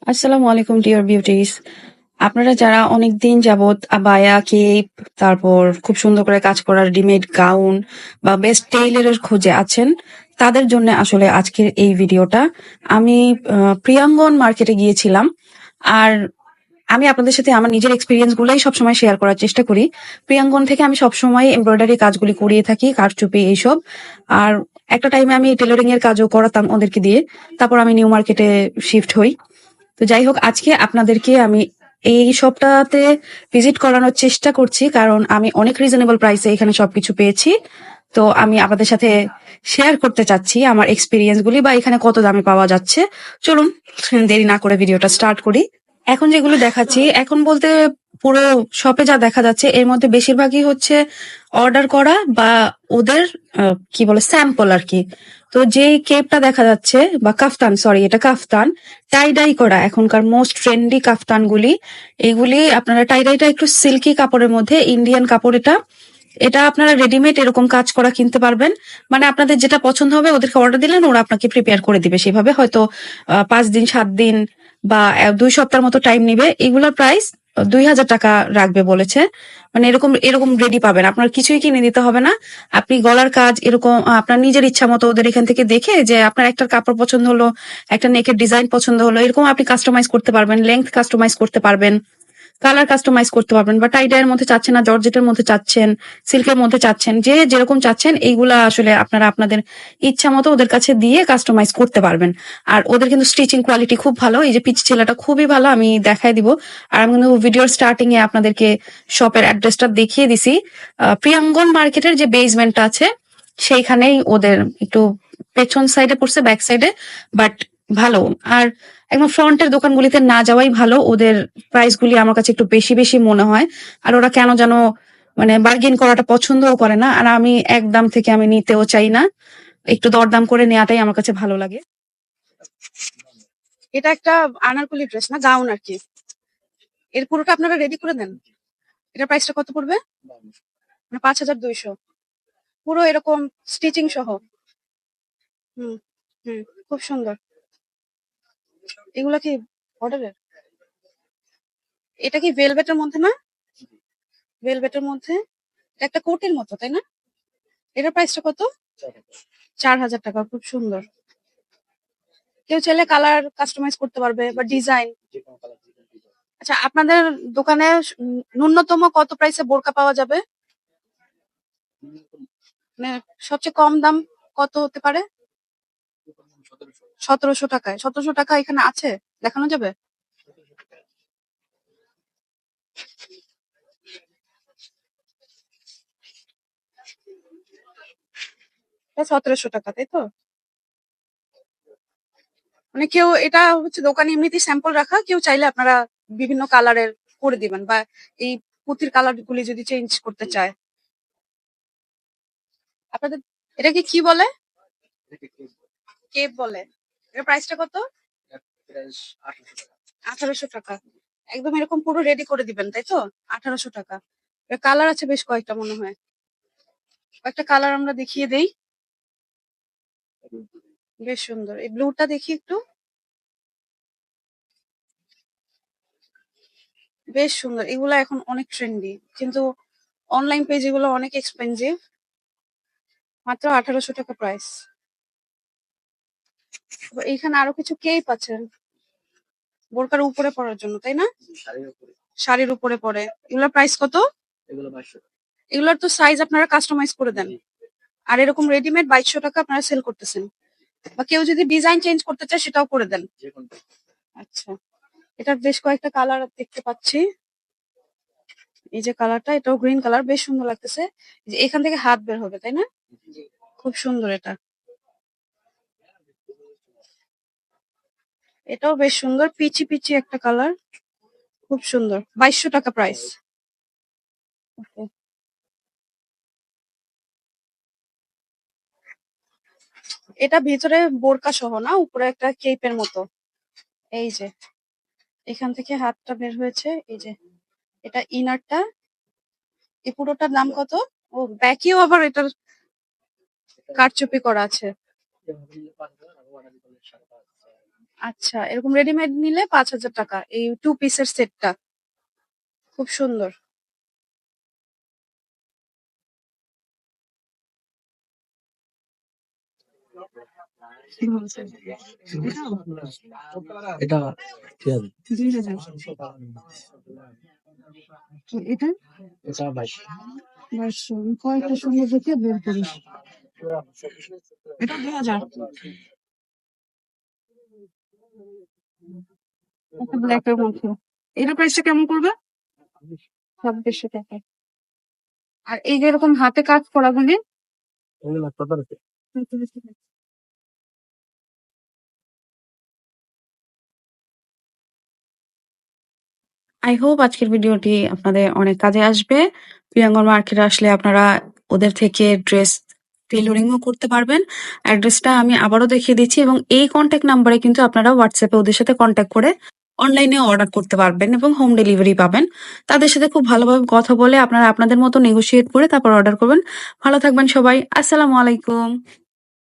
আসসালামু আলাইকুম deer beauties. আপনারা যারা অনেকদিন যাবত আবায়া, কেপ, তারপর খুব সুন্দর করে কাজ করা রেডিমেড গাউন বা বেস্ট টেইলরের খোঁজে আছেন, তাদের জন্য আসলে আজকের এই ভিডিওটা। আমি প্রিয়াঙ্গন মার্কেটে গিয়েছিলাম, আর আমি আপনাদের সাথে আমার নিজের এক্সপিরিয়েন্স গুলাই সবসময় শেয়ার করার চেষ্টা করি। প্রিয়াঙ্গন থেকে আমি সবসময় এমব্রয়ডারি কাজগুলি করিয়ে থাকি, কারচুপি এইসব। আর একটা টাইমে আমি টেলরিং এর কাজও করাতাম ওদেরকে দিয়ে। তারপর আমি নিউ মার্কেটে শিফট হই। তো যাই হোক, আজকে আপনাদেরকে আমি এই শপটাতে ভিজিট করানোর চেষ্টা করছি, কারণ আমি অনেক রিজনেবল প্রাইসে এখানে সবকিছু পেয়েছি। তো আমি আপনাদের সাথে শেয়ার করতে চাচ্ছি আমার এক্সপিরিয়েন্স গুলি, বা এখানে কত দামে পাওয়া যাচ্ছে। চলুন দেরি না করে ভিডিওটা স্টার্ট করি। এখন যেগুলো দেখাচ্ছি, এখন বলতে পুরো শপে যা দেখা যাচ্ছে এর মধ্যে বেশিরভাগই হচ্ছে অর্ডার করা বা ওদের কি বলে স্যাম্পল আর কি। তো যেই কেপটা দেখা যাচ্ছে, বা কাফতান, সরি এটা কাফতান, টাই ডাই করা এখনকার মোস্ট ট্রেন্ডি কাফতান গুলি। এগুলি আপনারা টাই ডাইটা একটু সিল্কি কাপড়ের মধ্যে, ইন্ডিয়ান কাপড় এটা। এটা আপনারা রেডিমেড এরকম কাজ করা কিনতে পারবেন। মানে আপনাদের যেটা পছন্দ হবে ওদেরকে অর্ডার দিলেন, ওরা আপনাকে প্রিপেয়ার করে দিবে সেভাবে। হয়তো 5 দিন 7 দিন বা 2 সপ্তাহের মতো টাইম নিবে। এগুলোর প্রাইস 2,000 টাকা রাখবে বলেছে। মানে এরকম এরকম রেডি পাবেন, আপনার কিছুই কিনে দিতে হবে না। আপনি গলার কাজ এরকম আপনার নিজের ইচ্ছা মতো ওদের এখান থেকে দেখে, যে আপনার একটা কাপড় পছন্দ হলো, একটা নেকের ডিজাইন পছন্দ হলো, এরকম আপনি কাস্টমাইজ করতে পারবেন, লেংথ কাস্টমাইজ করতে পারবেন, কালার কাস্টমাইজ করতে পারবেন। বা টাই ডাইয়ের মধ্যে চাচ্ছেন না, জর্জেটের মধ্যে চাচ্ছেন, সিল্কের মধ্যে চাচ্ছেন, যে যেরকম চাচ্ছেন এইগুলা আসলে আপনারা আপনাদের ইচ্ছা মতো ওদের কাছে দিয়ে কাস্টমাইজ করতে পারবেন। আর ওদের কিন্তু স্টিচিং কোয়ালিটি খুব ভালো। এই যে পিচ ছেলেটা খুবই ভালো, আমি দেখাই দিব। আর আমি কিন্তু ভিডিওর স্টার্টিং এ আপনাদেরকে শপের অ্যাড্রেসটা দেখিয়ে দিছি। প্রিয়াঙ্গন মার্কেটের যে বেসমেন্টটা আছে সেইখানেই ওদের একটু পেছন সাইডে পড়ছে, ব্যাক সাইডে, বাট ভালো। আর একদম ফ্রন্টের দোকানগুলিতে না যাওয়াই ভালো। ওদের প্রাইস গুলি আমার কাছে একটু বেশি বেশি মনে হয়। আর ওরা কেন যেন মানে বার্গেন করাটা পছন্দও করে না, আর আমি এক দাম থেকে আমি নিতেও চাই না। একটু দরদাম করে নেওয়াটাই আমার কাছে ভালো লাগে। এটা একটা আনারকলি ড্রেস, না গাউন আর কি। এর পুরোটা আপনারা রেডি করে দেন। এটার প্রাইসটা কত পড়বে? মানে 5,200, পুরো এরকম স্টিচিং সহ। হুম হুম, খুব সুন্দর। এগুলা কি অর্ডারের? এটা কি ভেলভেটের মধ্যে না? ভেলভেটের মধ্যে এটা একটা কোটের মতো, তাই না? এটার প্রাইসটা কত? 4,000 টাকা। খুব সুন্দর। কেউ চাইলে কালার কাস্টমাইজ করতে পারবে বা ডিজাইন। আচ্ছা, আপনাদের দোকানে ন্যূনতম কত প্রাইসে বোরকা পাওয়া যাবে? মানে সবচেয়ে কম দাম কত হতে পারে? 1,700 টাকায়? 1,700 টাকা এখানে আছে? দেখানো যাবে? এটা 1,700 টাকা, তাই তো? মানে কেউ এটা হচ্ছে দোকানে এমনিতেই স্যাম্পল রাখা, কেউ চাইলে আপনারা বিভিন্ন কালারের করে দিবেন, বা এই পুঁতির কালার গুলি যদি চেঞ্জ করতে চায়। আপনাদের এটাকে কি বলে? কেপ বলে। এর প্রাইসটা কত? 1,800 টাকা। একদম এরকম পুরো রেডি করে দিবেন, তাই তো? 1,800 টাকা। এর কালার আছে বেশ কয়েকটা মনে হয়। কয়েকটা কালার আমরা দেখিয়ে দেই। বেশ সুন্দর। এই ব্লুটা দেখি একটু। বেশ সুন্দর। এগুলা এখন অনেক ট্রেন্ডি, কিন্তু অনলাইন পেজ এগুলো অনেক এক্সপেন্সিভ। মাত্র 1,800 টাকা প্রাইস। এইখানে আরো কিছু কেপ আছে বোরকার উপরে পরার জন্য, তাই না? শাড়ির উপরে পরে। এগুলোর প্রাইস কত? এগুলোর তো সাইজ আপনারা কাস্টমাইজ করে দেন। আর এরকম রেডিমেড 2,200 টাকা আপনারা সেল করতেছেন। বা কেউ যদি ডিজাইন চেঞ্জ করতে চায় সেটাও করে দেন। আচ্ছা, এটার বেশ কয়েকটা কালার দেখতে পাচ্ছি। এই যে কালারটা, এটাও গ্রিন কালার, বেশ সুন্দর লাগতেছে। যে এখান থেকে হাত বের হবে, তাই না? খুব সুন্দর এটা। এটাও বেশ সুন্দর, পিচি পিচি একটা কালার, খুব সুন্দর। 2,200 টাকা প্রাইস। এটা ভিতরে বোরকা সহ না, উপরে একটা কেপের মতো। এই যে এখান থেকে হাতটা বের হয়েছে, এই যে এটা ইনারটা। এই পুরোটার দাম কত? ও, ব্যাকিও আবার এটার কারচুপি করা আছে। আচ্ছা, এরকম রেডিমেড নিলে ৫,০০০ টাকা। এই 2 পিসের সেটটা। খুব সুন্দর। এটা ঠিক আছে। ২,০০০। এটা এটা 22 বাইশশো। কয়েকটা সুন্দর দেখে বের করি। এটা ২,০০০। একটা ব্ল্যাকের মধ্যে। এটার প্রাইসটা কেমন পড়বে? ২৬০০ টাকা। আর এই যে এরকম হাতে কাজ করাগুলি এগুলো কত আছে? আই হোপ আজকের ভিডিওটি আপনাদের অনেক কাজে আসবে। প্রিয়াঙ্গন মার্কেটে আসলে আপনারা ওদের থেকে ড্রেস টেইলরিংও করতে পারবেন। অ্যাড্রেসটা আমি আবারও দেখিয়ে দিচ্ছি এবং এই কনট্যাক্ট নাম্বারে কিন্তু আপনারা হোয়াটসঅ্যাপে ওদের সাথে কনট্যাক্ট করে অনলাইনে অর্ডার করতে পারবেন এবং হোম ডেলিভারি পাবেন। তাদের সাথে খুব ভালোভাবে কথা বলে আপনারা আপনাদের মতো নেগোশিয়েট করে তারপর অর্ডার করবেন। ভালো থাকবেন সবাই। আসসালামু আলাইকুম।